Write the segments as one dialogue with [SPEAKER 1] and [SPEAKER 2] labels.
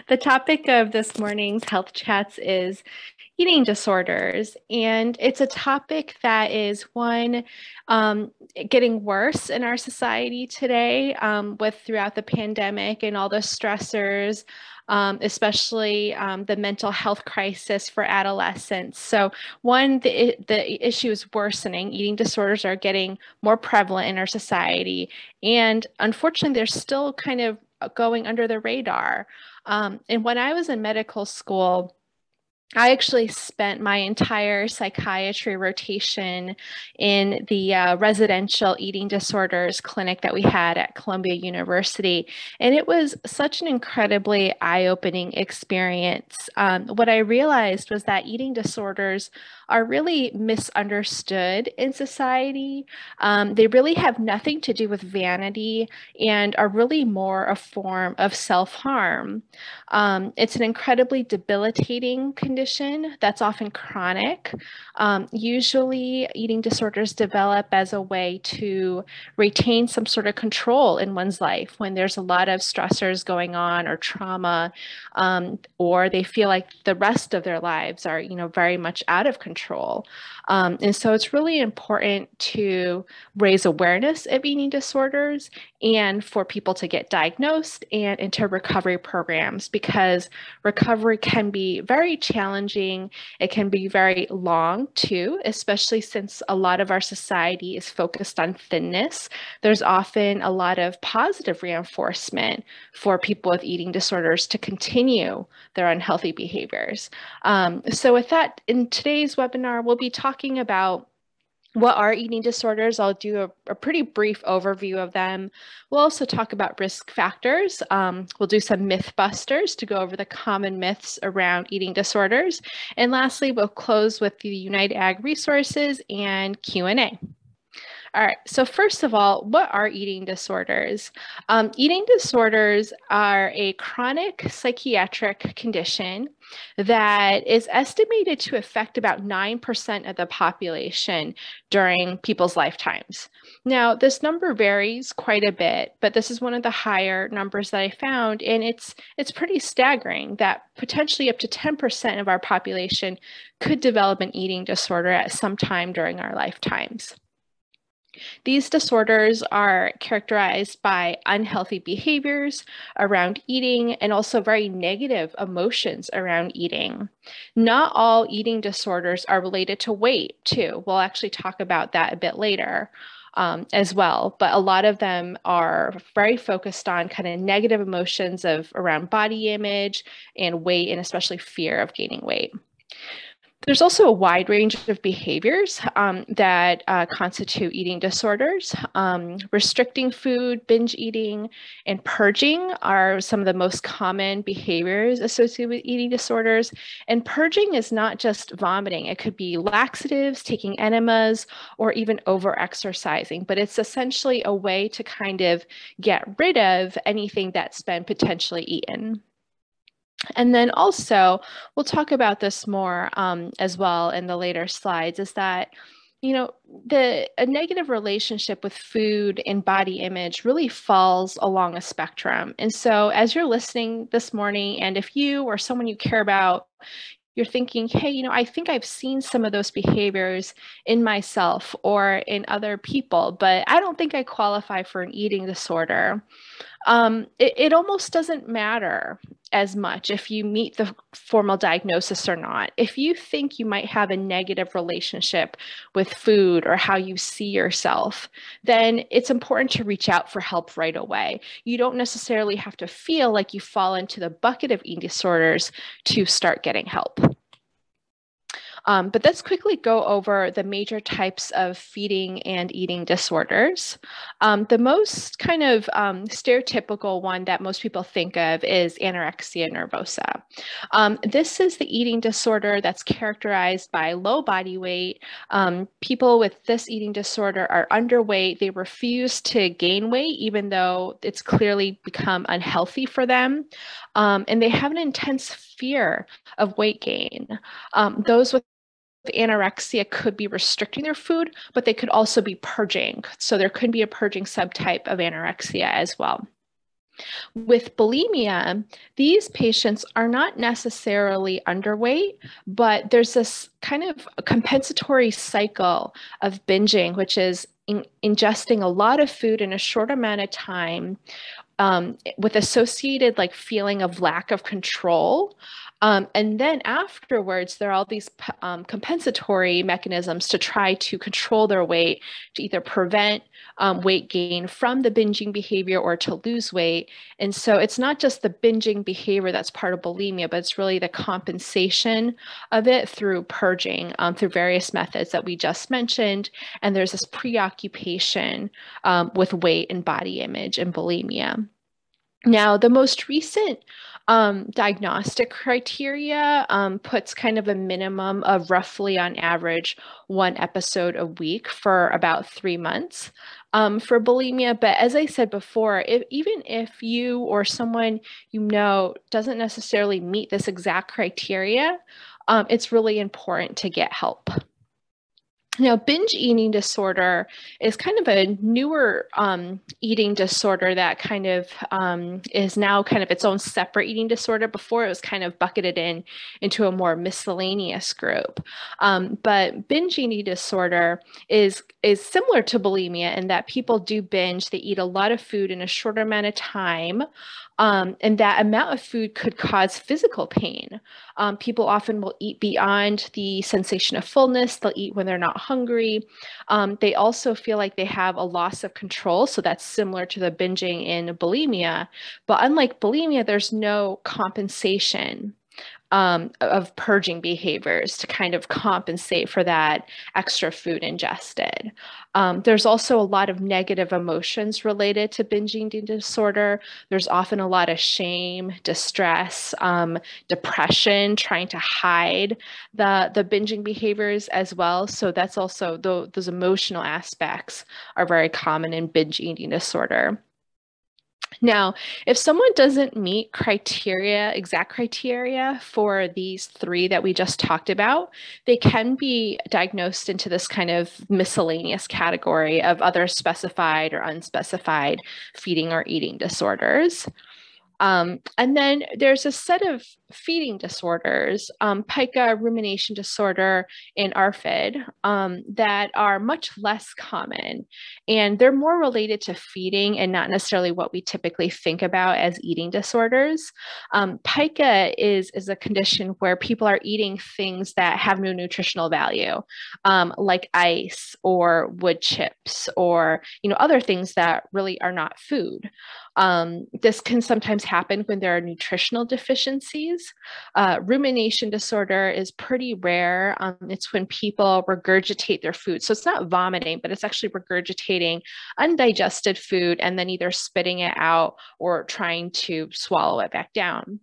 [SPEAKER 1] The topic of this morning's health chats is eating disorders, and it's a topic that is one getting worse in our society today with throughout the pandemic and all the stressors, especially the mental health crisis for adolescents. So, the issue is worsening. Eating disorders are getting more prevalent in our society, and unfortunately, they're still kind of going under the radar. And when I was in medical school, I actually spent my entire psychiatry rotation in the residential eating disorders clinic that we had at Columbia University. And it was such an incredibly eye-opening experience. What I realized was that eating disorders are really misunderstood in society. They really have nothing to do with vanity and are really more a form of self-harm. It's an incredibly debilitating condition that's often chronic. Usually, eating disorders develop as a way to retain some sort of control in one's life when there's a lot of stressors going on or trauma, or they feel like the rest of their lives are, very much out of control. And so it's really important to raise awareness of eating disorders and for people to get diagnosed and into recovery programs because recovery can be very challenging. It can be very long too, especially since a lot of our society is focused on thinness. There's often a lot of positive reinforcement for people with eating disorders to continue their unhealthy behaviors. So with that, in today's webinar, we'll be talking about what are eating disorders. I'll do a pretty brief overview of them. We'll also talk about risk factors. We'll do some myth busters to go over the common myths around eating disorders. And lastly, we'll close with the United Ag resources and Q&A. All right, so first of all, what are eating disorders? Eating disorders are a chronic psychiatric condition that is estimated to affect about 9% of the population during people's lifetimes. Now, this number varies quite a bit, but this is one of the higher numbers that I found, and it's pretty staggering that potentially up to 10% of our population could develop an eating disorder at some time during our lifetimes. These disorders are characterized by unhealthy behaviors around eating and also very negative emotions around eating. Not all eating disorders are related to weight, too. We'll actually talk about that a bit later. As well, but a lot of them are very focused on kind of negative emotions of around body image and weight, and especially fear of gaining weight. There's also a wide range of behaviors that constitute eating disorders. Restricting food, binge eating, and purging are some of the most common behaviors associated with eating disorders. And purging is not just vomiting. It could be laxatives, taking enemas, or even over-exercising. But it's essentially a way to kind of get rid of anything that's been potentially eaten. And then also, we'll talk about this more as well in the later slides, is that, a negative relationship with food and body image really falls along a spectrum. And so as you're listening this morning, and if you or someone you care about, you're thinking, hey, I think I've seen some of those behaviors in myself or in other people, but I don't think I qualify for an eating disorder. It almost doesn't matter as much if you meet the formal diagnosis or not. If you think you might have a negative relationship with food or how you see yourself, then it's important to reach out for help right away. You don't necessarily have to feel like you fall into the bucket of eating disorders to start getting help. But let's quickly go over the major types of feeding and eating disorders. The most kind of stereotypical one that most people think of is anorexia nervosa. This is the eating disorder that's characterized by low body weight. People with this eating disorder are underweight. They refuse to gain weight, even though it's clearly become unhealthy for them. And they have an intense fear of weight gain. Those with anorexia could be restricting their food, but they could also be purging. So there could be a purging subtype of anorexia as well. With bulimia, these patients are not necessarily underweight, but there's this kind of compensatory cycle of binging, which is ingesting a lot of food in a short amount of time, with associated like feeling of lack of control. And then afterwards, there are all these compensatory mechanisms to try to control their weight, to either prevent weight gain from the binging behavior or to lose weight. And so it's not just the binging behavior that's part of bulimia, but it's really the compensation of it through purging, through various methods that we just mentioned. And there's this preoccupation with weight and body image in bulimia. Now, the most recent diagnostic criteria puts kind of a minimum of roughly on average 1 episode a week for about 3 months for bulimia. But as I said before, even if you or someone you know doesn't necessarily meet this exact criteria, it's really important to get help. Now, binge eating disorder is kind of a newer eating disorder that kind of is now kind of its own separate eating disorder. Before, it was kind of bucketed into a more miscellaneous group. But binge eating disorder is similar to bulimia in that people do binge. They eat a lot of food in a short amount of time. And that amount of food could cause physical pain. People often will eat beyond the sensation of fullness. They'll eat when they're not hungry. They also feel like they have a loss of control. So that's similar to the binging in bulimia. But unlike bulimia, there's no compensation of purging behaviors to kind of compensate for that extra food ingested. There's also a lot of negative emotions related to binge eating disorder. There's often a lot of shame, distress, depression, trying to hide the binging behaviors as well. So that's also, those emotional aspects are very common in binge eating disorder. Now, if someone doesn't meet exact criteria for these 3 that we just talked about, they can be diagnosed into this kind of miscellaneous category of other specified or unspecified feeding or eating disorders. And then there's a set of feeding disorders, pica, rumination disorder, and ARFID, that are much less common. And they're more related to feeding and not necessarily what we typically think about as eating disorders. Pica is a condition where people are eating things that have no nutritional value, like ice or wood chips or other things that really are not food. This can sometimes happen when there are nutritional deficiencies. Rumination disorder is pretty rare. It's when people regurgitate their food. So it's not vomiting, but it's actually regurgitating undigested food and then either spitting it out or trying to swallow it back down.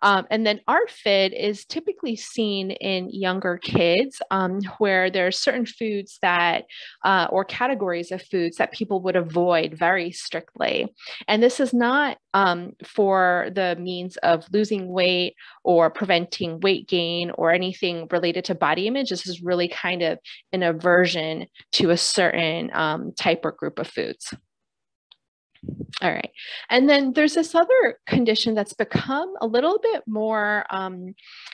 [SPEAKER 1] And then ARFID is typically seen in younger kids, where there are certain foods that, or categories of foods that people would avoid very strictly. And this is not for the means of losing weight or preventing weight gain or anything related to body image. This is really kind of an aversion to a certain type or group of foods. All right. And then there's this other condition that's become a little bit more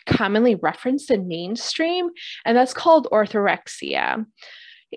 [SPEAKER 1] commonly referenced in mainstream, and that's called orthorexia.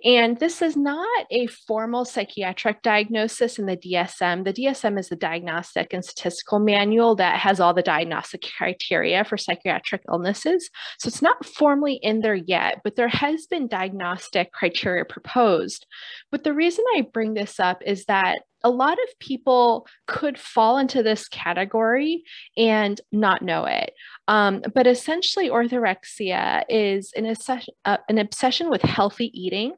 [SPEAKER 1] And this is not a formal psychiatric diagnosis in the DSM. The DSM is the Diagnostic and Statistical Manual that has all the diagnostic criteria for psychiatric illnesses. So it's not formally in there yet, but there has been diagnostic criteria proposed. But the reason I bring this up is that a lot of people could fall into this category and not know it. But essentially, orthorexia is an obsession with healthy eating.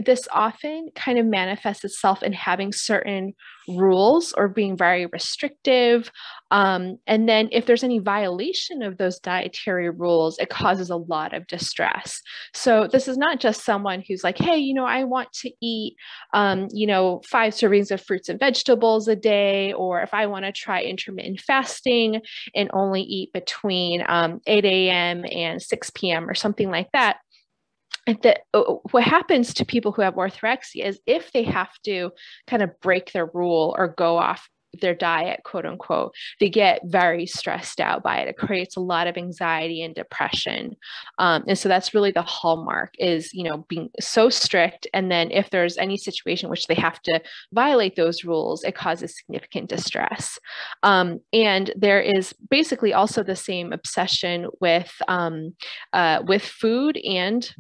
[SPEAKER 1] This often kind of manifests itself in having certain rules or being very restrictive. And then if there's any violation of those dietary rules, it causes a lot of distress. So this is not just someone who's like, hey, I want to eat, 5 servings of fruits and vegetables a day, or if I want to try intermittent fasting and only eat between 8 a.m. and 6 p.m. or something like that. What happens to people who have orthorexia is if they have to kind of break their rule or go off their diet, quote unquote, they get very stressed out by it. It creates a lot of anxiety and depression. And so that's really the hallmark is, being so strict. And then if there's any situation in which they have to violate those rules, it causes significant distress. And there is basically also the same obsession with food and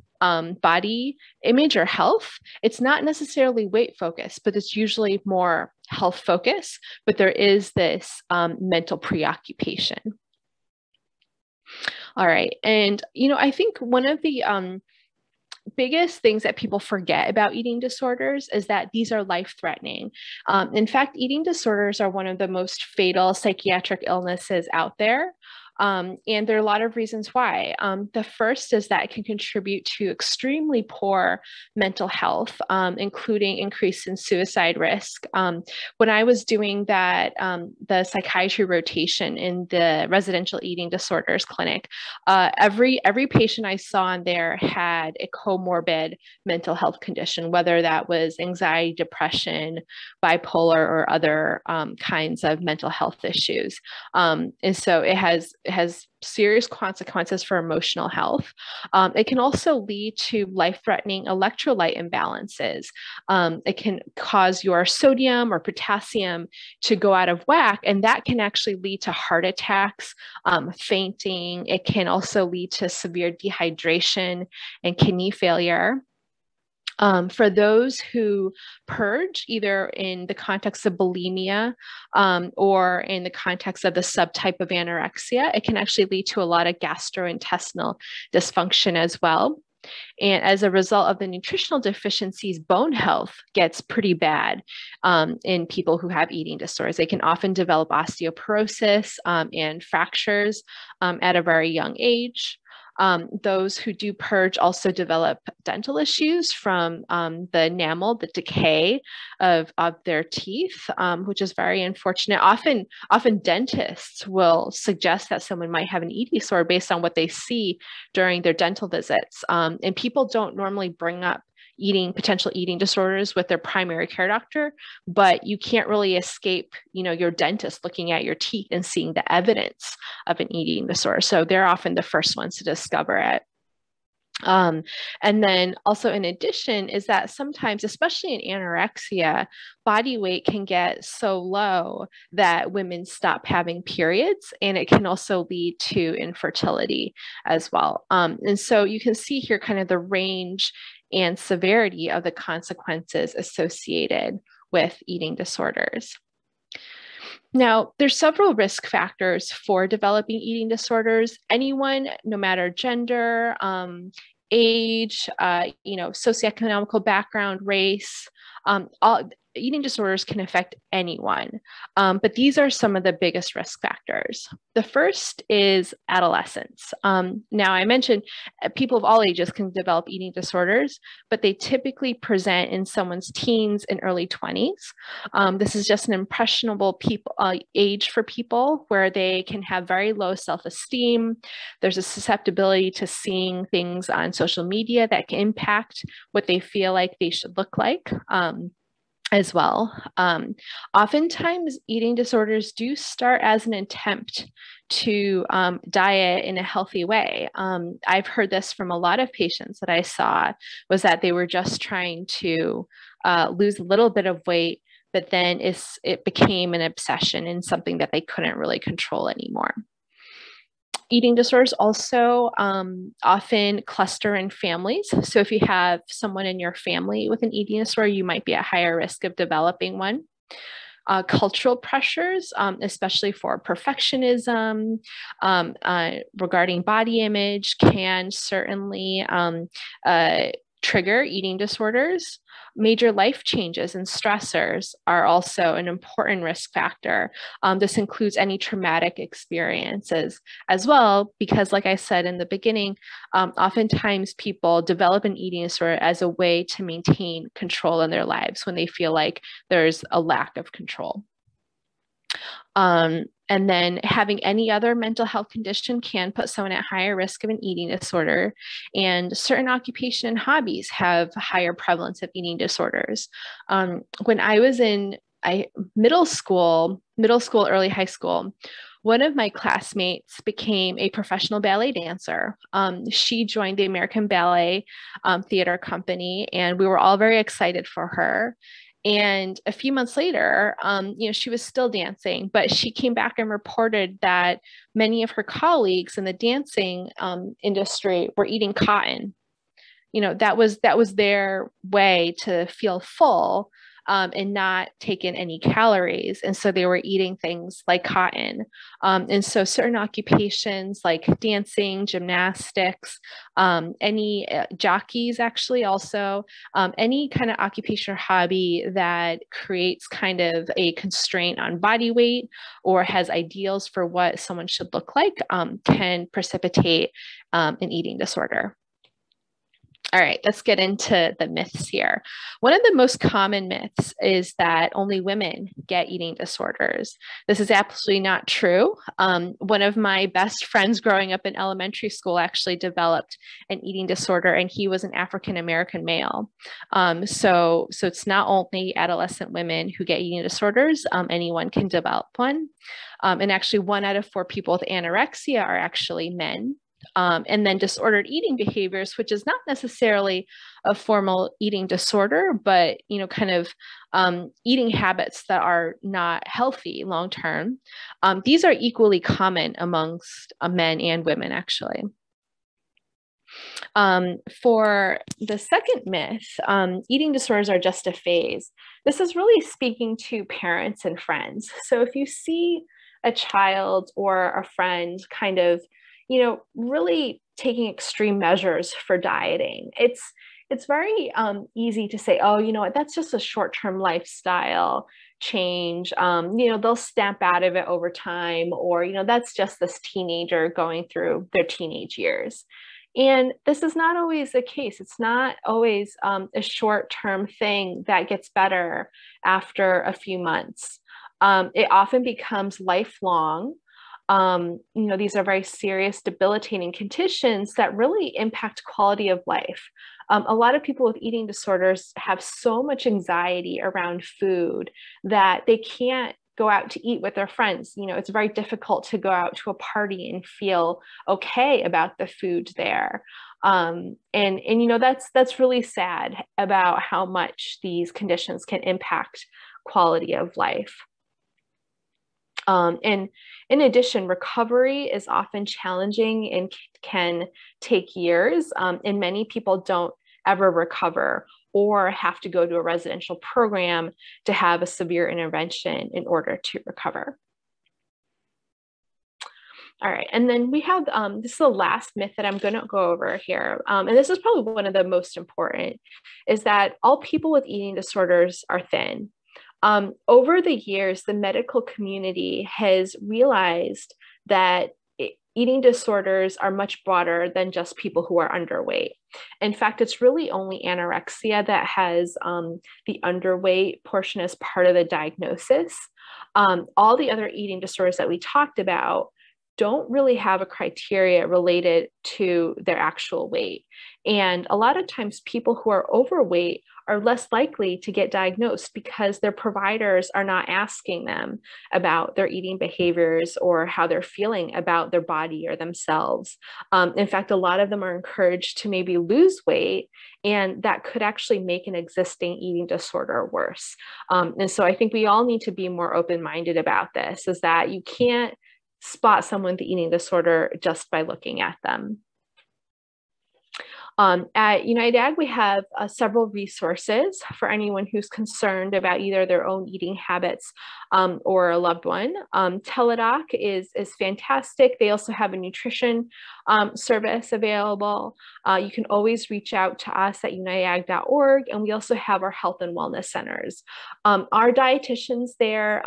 [SPEAKER 1] body image or health. It's not necessarily weight focused, but it's usually more health focused, but there is this mental preoccupation. All right. And, I think one of the biggest things that people forget about eating disorders is that these are life-threatening. In fact, eating disorders are one of the most fatal psychiatric illnesses out there. And there are a lot of reasons why. The first is that it can contribute to extremely poor mental health, including increase in suicide risk. When I was doing that, the psychiatry rotation in the residential eating disorders clinic, every patient I saw in there had a comorbid mental health condition, whether that was anxiety, depression, bipolar, or other kinds of mental health issues. And so it has serious consequences for emotional health. It can also lead to life-threatening electrolyte imbalances. It can cause your sodium or potassium to go out of whack, and that can actually lead to heart attacks, fainting. It can also lead to severe dehydration and kidney failure. For those who purge, either in the context of bulimia or in the context of the subtype of anorexia, it can actually lead to a lot of gastrointestinal dysfunction as well. And as a result of the nutritional deficiencies, bone health gets pretty bad in people who have eating disorders. They can often develop osteoporosis and fractures at a very young age. Those who do purge also develop dental issues from the enamel, the decay of their teeth, which is very unfortunate. Often dentists will suggest that someone might have an eating disorder based on what they see during their dental visits. And people don't normally bring up potential eating disorders with their primary care doctor, but you can't really escape, your dentist looking at your teeth and seeing the evidence of an eating disorder. So they're often the first ones to discover it. And then also in addition is that sometimes, especially in anorexia, body weight can get so low that women stop having periods, and it can also lead to infertility as well. And so you can see here kind of the range and severity of the consequences associated with eating disorders. Now, there's several risk factors for developing eating disorders. Anyone, no matter gender, age, socioeconomic background, race, eating disorders can affect anyone, but these are some of the biggest risk factors. The first is adolescence. Now, I mentioned people of all ages can develop eating disorders, but they typically present in someone's teens and early 20s. This is just an impressionable age for people where they can have very low self-esteem. There's a susceptibility to seeing things on social media that can impact what they feel like they should look like. As well. Oftentimes, eating disorders do start as an attempt to diet in a healthy way. I've heard this from a lot of patients that I saw, was that they were just trying to lose a little bit of weight, but then it became an obsession and something that they couldn't really control anymore. Eating disorders also often cluster in families. So if you have someone in your family with an eating disorder, you might be at higher risk of developing one. Cultural pressures, especially for perfectionism, regarding body image, can certainly trigger eating disorders. Major life changes and stressors are also an important risk factor. This includes any traumatic experiences as well, because like I said in the beginning, oftentimes people develop an eating disorder as a way to maintain control in their lives when they feel like there's a lack of control. And then having any other mental health condition can put someone at higher risk of an eating disorder. And certain occupation and hobbies have higher prevalence of eating disorders. When I was in middle school, early high school, one of my classmates became a professional ballet dancer. She joined the American Ballet Theater Company, and we were all very excited for her. And a few months later, she was still dancing, but she came back and reported that many of her colleagues in the dancing industry were eating cotton. That was their way to feel full, and not take in any calories. And so they were eating things like cotton. And so certain occupations like dancing, gymnastics, any jockeys actually also, any kind of occupation or hobby that creates kind of a constraint on body weight or has ideals for what someone should look like, can precipitate an eating disorder. All right, let's get into the myths here. One of the most common myths is that only women get eating disorders. This is absolutely not true. One of my best friends growing up in elementary school actually developed an eating disorder, and he was an African-American male. So it's not only adolescent women who get eating disorders, anyone can develop one. And actually 1 out of 4 people with anorexia are actually men. And then disordered eating behaviors, which is not necessarily a formal eating disorder, but kind of eating habits that are not healthy long term. These are equally common amongst men and women, actually. For the second myth, eating disorders are just a phase. This is really speaking to parents and friends. So if you see a child or a friend kind of really taking extreme measures for dieting, it's very easy to say, oh, you know what, that's just a short-term lifestyle change. They'll snap out of it over time, or, that's just this teenager going through their teenage years. And this is not always the case. It's not always a short-term thing that gets better after a few months. It often becomes lifelong. These are very serious, debilitating conditions that really impact quality of life. A lot of people with eating disorders have so much anxiety around food that they can't go out to eat with their friends. It's very difficult to go out to a party and feel okay about the food there. And that's really sad about how much these conditions can impact quality of life. And in addition, recovery is often challenging and can take years, and many people don't ever recover or have to go to a residential program to have a severe intervention in order to recover. All right, and then we have, this is the last myth that I'm going to go over here, and this is probably one of the most important, is that all people with eating disorders are thin. Over the years, the medical community has realized that eating disorders are much broader than just people who are underweight. In fact, it's really only anorexia that has the underweight portion as part of the diagnosis. All the other eating disorders that we talked about don't really have a criteria related to their actual weight. And a lot of times people who are overweight are less likely to get diagnosed because their providers are not asking them about their eating behaviors or how they're feeling about their body or themselves. In fact, a lot of them are encouraged to maybe lose weight, and that could actually make an existing eating disorder worse. And so I think we all need to be more open-minded about this, is that you can't spot someone with eating disorder just by looking at them. At United Ag, we have several resources for anyone who's concerned about either their own eating habits or a loved one. Teladoc is fantastic. They also have a nutrition service available. You can always reach out to us at unitedag.org, and we also have our health and wellness centers. Our dietitians there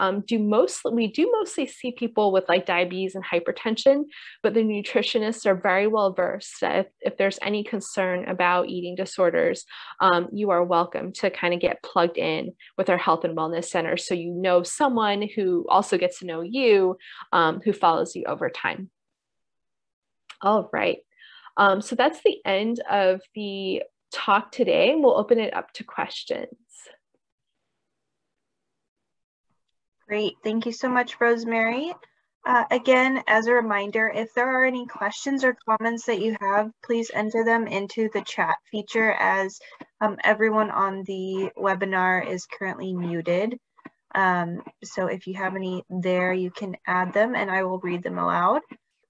[SPEAKER 1] we do mostly see people with like diabetes and hypertension, but the nutritionists are very well versed. If there's any concern about eating disorders, you are welcome to kind of get plugged in with our health and wellness center, so you know someone who also gets to know you, who follows you over time. All right, so that's the end of the talk today. We'll open it up to questions.
[SPEAKER 2] Great. Thank you so much, Rosemary. Again, as a reminder, if there are any questions or comments that you have, please enter them into the chat feature, as everyone on the webinar is currently muted. So if you have any there, you can add them and I will read them aloud.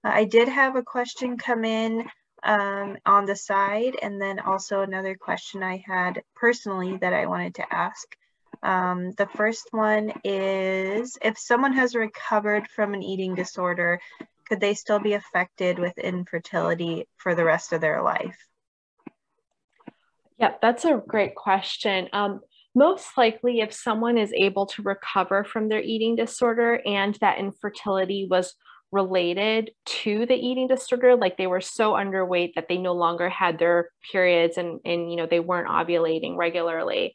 [SPEAKER 2] I did have a question come in on the side, and then also another question I had personally that I wanted to ask. The first one is, if someone has recovered from an eating disorder, could they still be affected with infertility for the rest of their life?
[SPEAKER 1] Yeah, that's a great question. Most likely, if someone is able to recover from their eating disorder and that infertility was related to the eating disorder, like they were so underweight that they no longer had their periods and they weren't ovulating regularly,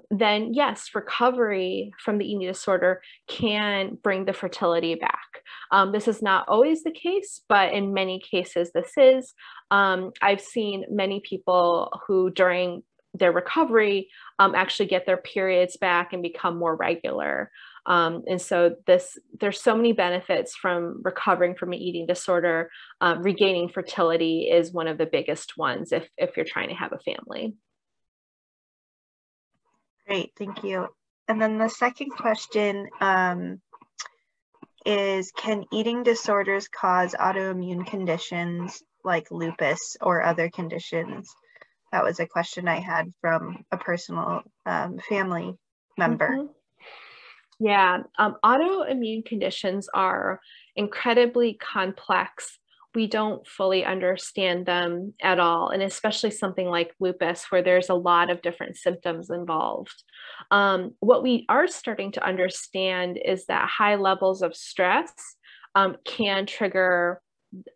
[SPEAKER 1] then yes, recovery from the eating disorder can bring the fertility back. This is not always the case, but in many cases this is. I've seen many people who during their recovery actually get their periods back and become more regular. And so there's so many benefits from recovering from an eating disorder. Regaining fertility is one of the biggest ones if you're trying to have a family.
[SPEAKER 2] Great, thank you. And then the second question is, can eating disorders cause autoimmune conditions like lupus or other conditions? That was a question I had from a personal family member.
[SPEAKER 1] Mm-hmm. Yeah, autoimmune conditions are incredibly complex. We don't fully understand them at all, and especially something like lupus, where there's a lot of different symptoms involved. What we are starting to understand is that high levels of stress can trigger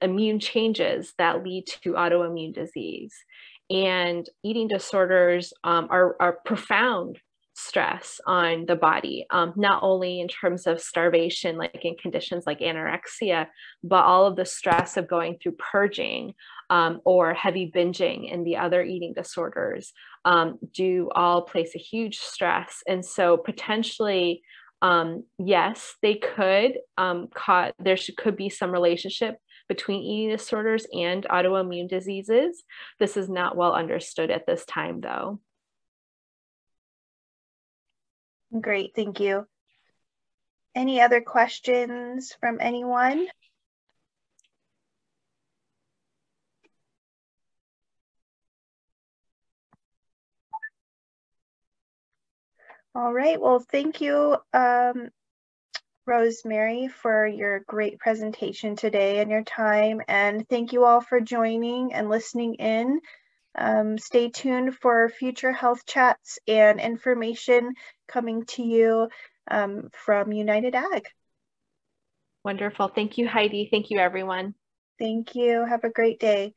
[SPEAKER 1] immune changes that lead to autoimmune disease. And eating disorders are profound stress on the body, not only in terms of starvation, like in conditions like anorexia, but all of the stress of going through purging or heavy binging and the other eating disorders do all place a huge stress. And so potentially, yes, they could could be some relationship between eating disorders and autoimmune diseases. This is not well understood at this time, though.
[SPEAKER 2] Great, thank you. Any other questions from anyone? All right, well, thank you, Rosemary, for your great presentation today and your time. And thank you all for joining and listening in. Stay tuned for future health chats and information coming to you from United Ag.
[SPEAKER 1] Wonderful. Thank you, Heidi. Thank you, everyone.
[SPEAKER 2] Thank you. Have a great day.